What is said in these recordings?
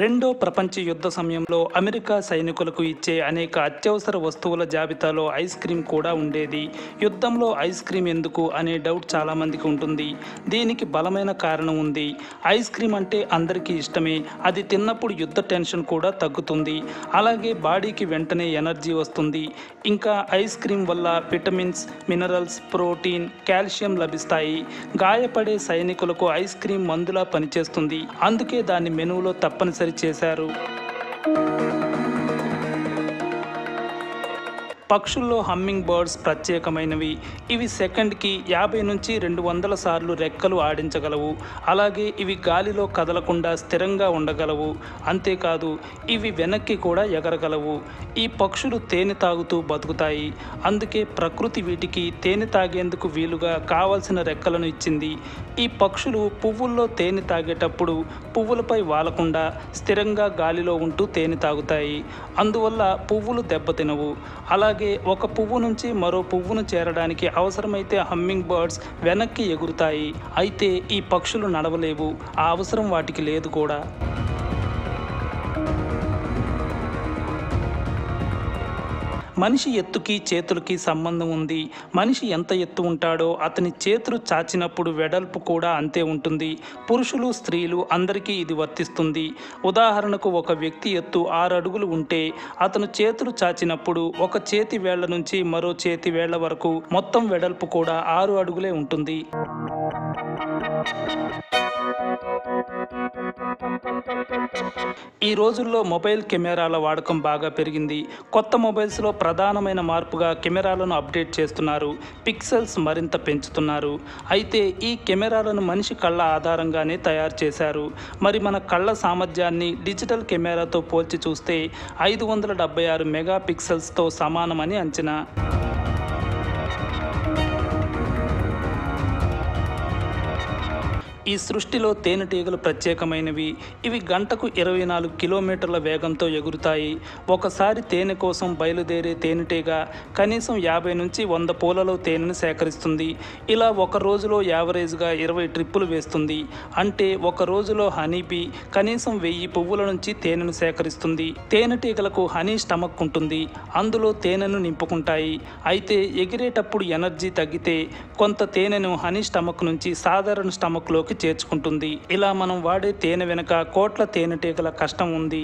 రెండో ప్రపంచ యుద్ధ సమయంలో అమెరికా సైనికులకు ఇచ్చే అనేక అత్యవసర వస్తువుల జాబితాలో ఐస్ క్రీమ్ కూడా ఉండేది. యుద్ధంలో ఐస్ క్రీమ్ ఎందుకు అనే డౌట్ చాలామందికి ఉంటుంది. దీనికి బలమైన కారణం ఉంది. ఐస్ క్రీమ్ అంటే అందరికీ ఇష్టమే. అది తిన్నప్పుడు యుద్ధ టెన్షన్ కూడా తగ్గుతుంది. అలాగే బాడీకి వెంటనే ఎనర్జీ వస్తుంది. ఇంకా ఐస్ క్రీమ్ వల్ల విటమిన్స్, మినరల్స్, ప్రోటీన్, కాల్షియం లభిస్తాయి. గాయపడే సైనికులకు ఐస్ క్రీమ్ మందులా పనిచేస్తుంది. అందుకే దాన్ని మెనూలో తప్పనిసరి చేశారు. పక్షుల్లో హమ్మింగ్ బర్డ్స్ ప్రత్యేకమైనవి. ఇవి సెకండ్కి 50 నుంచి 200 సార్లు రెక్కలు ఆడించగలవు. అలాగే ఇవి గాలిలో కదలకుండా స్థిరంగా ఉండగలవు. అంతేకాదు ఇవి వెనక్కి కూడా ఎగరగలవు. ఈ పక్షులు తేనె తాగుతూ బతుకుతాయి. అందుకే ప్రకృతి వీటికి తేనె తాగేందుకు వీలుగా కావలసిన రెక్కలను ఇచ్చింది. ఈ పక్షులు పువ్వుల్లో తేనె తాగేటప్పుడు పువ్వులపై వాలకుండా స్థిరంగా గాలిలో ఉంటూ తేనె తాగుతాయి. అందువల్ల పువ్వులు దెబ్బతినవు. అలాగే ఒక పువ్వు నుంచి మరో పువ్వును చేరడానికి అవసరమైతే హమ్మింగ్ బర్డ్స్ వెనక్కి ఎగురుతాయి. అయితే ఈ పక్షులు నడవలేవు. ఆ అవసరం వాటికి లేదు కూడా. మనిషి ఎత్తుకి చేతులకి సంబంధం ఉంది. మనిషి ఎంత ఎత్తు ఉంటాడో అతని చేతులు చాచినప్పుడు వెడల్పు కూడా అంతే ఉంటుంది. పురుషులు, స్త్రీలు అందరికీ ఇది వర్తిస్తుంది. ఉదాహరణకు ఒక వ్యక్తి ఎత్తు 6 అడుగులు ఉంటే అతను చేతులు చాచినప్పుడు ఒక చేతి వేళ్ల నుంచి మరో చేతి వేళ్ల వరకు మొత్తం వెడల్పు కూడా 6 అడుగులే ఉంటుంది. ఈ రోజుల్లో మొబైల్ కెమెరాల వాడకం బాగా పెరిగింది. కొత్త మొబైల్స్లో ప్రధానమైన మార్పుగా కెమెరాలను అప్డేట్ చేస్తున్నారు. పిక్సెల్స్ మరింత పెంచుతున్నారు. అయితే ఈ కెమెరాలను మనిషి కళ్ళ ఆధారంగానే తయారు చేశారు. మరి మన కళ్ళ సామర్థ్యాన్ని డిజిటల్ కెమెరాతో పోల్చి చూస్తే 576 మెగా పిక్సెల్స్తో సమానమని అంచనా. ఈ సృష్టిలో తేనెటీగలు ప్రత్యేకమైనవి. ఇవి గంటకు 24 కిలోమీటర్ల వేగంతో ఎగురుతాయి. ఒకసారి తేనె కోసం బయలుదేరే తేనెటీగ కనీసం 50 నుంచి 100 పూలలో తేనెను సేకరిస్తుంది. ఇలా ఒక రోజులో యావరేజ్గా 20 ట్రిప్పులు వేస్తుంది. అంటే ఒక రోజులో హనీబీ కనీసం 1000 పువ్వుల నుంచి తేనెను సేకరిస్తుంది. తేనెటీగలకు హనీ స్టమక్ ఉంటుంది. అందులో తేనెను నింపుకుంటాయి. అయితే ఎగిరేటప్పుడు ఎనర్జీ తగ్గితే కొంత తేనెను హనీ స్టమక్ నుంచి సాధారణ స్టమక్లోకి చేర్చుకుంటుంది. ఇలా మనం వాడే తేనె వెనుక కోట్ల తేనెటీగల కష్టం ఉంది.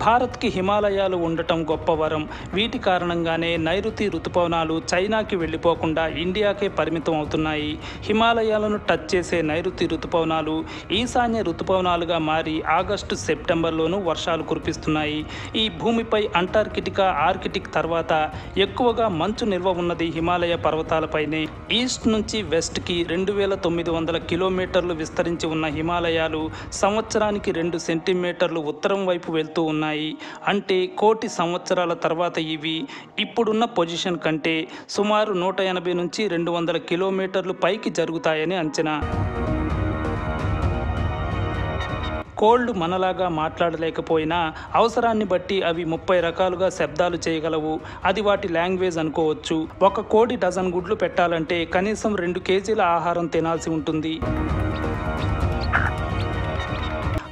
భారత్కి హిమాలయాలు ఉండటం గొప్ప వరం. వీటి కారణంగానే నైరుతి ఋతుపవనాలు చైనాకి వెళ్ళిపోకుండా ఇండియాకే పరిమితం అవుతున్నాయి. హిమాలయాలను టచ్ చేసే నైరుతి ఋతుపవనాలు ఈశాన్య ఋతుపవనాలుగా మారి ఆగస్టు, సెప్టెంబర్లోనూ వర్షాలు కురిపిస్తున్నాయి. ఈ భూమిపై అంటార్కిటికా, ఆర్కిటిక్ తర్వాత ఎక్కువగా మంచు నిల్వ ఉన్నది హిమాలయ పర్వతాలపైనే. ఈస్ట్ నుంచి వెస్ట్కి 2900 కిలోమీటర్లు విస్తరించి ఉన్న హిమాలయాలు సంవత్సరానికి 2 సెంటీమీటర్లు ఉత్తరం వైపు వెళ్తూ ఉన్నాయి. అంటే 1,000,000 సంవత్సరాల తర్వాత ఇవి ఇప్పుడున్న పొజిషన్ కంటే సుమారు 180 నుంచి 200 కిలోమీటర్లు పైకి జరుగుతాయని అంచనా. కోళ్ళు మనలాగా మాట్లాడలేకపోయినా అవసరాన్ని బట్టి అవి 30 రకాలుగా శబ్దాలు చేయగలవు. అది వాటి లాంగ్వేజ్ అనుకోవచ్చు. ఒక కోడి డజన్ గుడ్లు పెట్టాలంటే కనీసం 2 కేజీల ఆహారం తినాల్సి ఉంటుంది.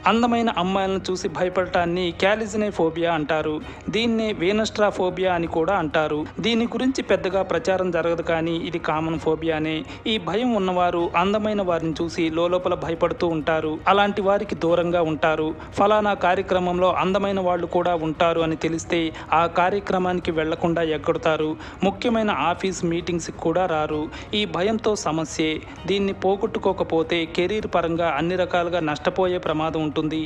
అందమైన అమ్మాయిలను చూసి భయపడటాన్ని క్యాలిజినోఫోబియా అంటారు. దీన్నే వీనస్ట్రాఫోబియా అని కూడా అంటారు. దీని గురించి పెద్దగా ప్రచారం జరగదు, కానీ ఇది కామన్ ఫోబియానే. ఈ భయం ఉన్నవారు అందమైన వారిని చూసి లోపల భయపడుతూ ఉంటారు. అలాంటి వారికి దూరంగా ఉంటారు. ఫలానా కార్యక్రమంలో అందమైన వాళ్ళు కూడా ఉంటారు అని తెలిస్తే ఆ కార్యక్రమానికి వెళ్లకుండా ఎగ్గొడతారు. ముఖ్యమైన ఆఫీస్ మీటింగ్స్కి కూడా రారు. ఈ భయంతో సమస్యే. దీన్ని పోగొట్టుకోకపోతే కెరీర్ పరంగా అన్ని రకాలుగా నష్టపోయే ప్రమాదం ఉంటుంది.